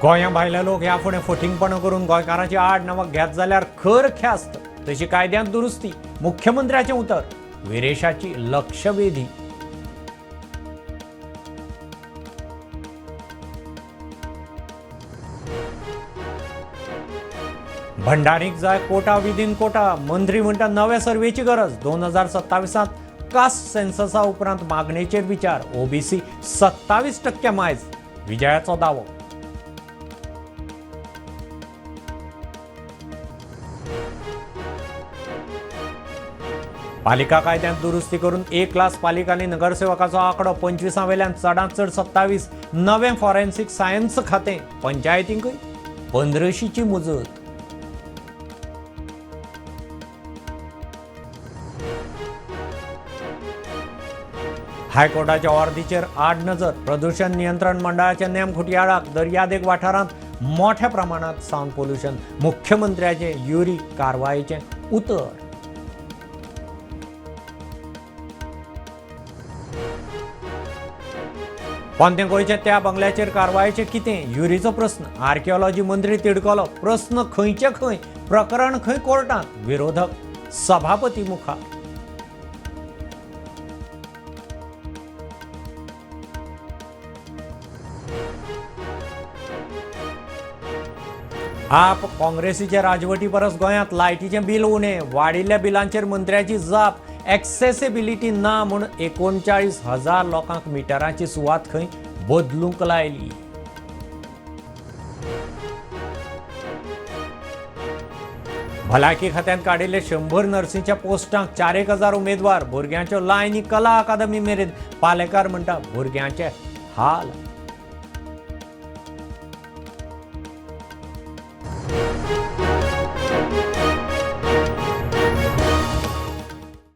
गोंया भायले लोक ह्या फुडें फटींगपणां करून गोंयकारांची आड नांवां घेत जाल्यार खर ख्यास्त तशी कायद्यांत दुरुस्ती मुख्यमंत्र्याचें उतर विरेशाची लक्षवेधी. भंडारीक जाय कोटा विदीन कोटा. मंत्री म्हणटा नव्या सर्वेची गरज. 2027 कास्ट सेन्ससा उपरांत मागणेचेर विचार. ओबीसी 27% मायज विजयाचो दावो. पालिका कायद्यांत दुरुस्ती करून 1 लाख पालिका आनी नगरसेवकाचो आंकडो 25 वेल्यान चडांत चड 27. नवें फॉरेन्सीक सायन्स खातें. पंचायतींकूय 15शीची मुजत. हायकोर्टाच्या ऑर्दीचेर आड नजर. प्रदूषण नियंत्रण मंडळाच्या नेम खुटयाळाक. दर्यादेग वाठारांत मोठ्या प्रमाणात सावंड पोल्युशन. मुख्यमंत्र्याचे युरी कारवायेचें उतर. पोंदे गोंयच्या त्या बंगल्याचेर कारवायेचें कितें? युरीचो प्रस्न. आर्किओलॉजी मंत्री तिडकलो. प्रस्न खंयचे खंय, प्रकरण खंय कोर्टांत. विरोधक सभापती मुखार. आप काँग्रेसीचे राजवटी परस गोंयांत लायटीचें बील उणें. वाडिल्ल्या बिलांचेर मंत्र्याची जाप. एक्सेसिबिलिटी ना म्हूण 39,000 लोकांक मिटराची सुवात खंय बदलूंक लायली. भलायकी खात्यान काडिल्ले 100 नर्सींच्या पोस्टांक 4,000 उमेदवार. भुरग्यांच्यो लायनी कला अकादमी मेरेन. पालेकार म्हणटा भुरग्यांचे हाल.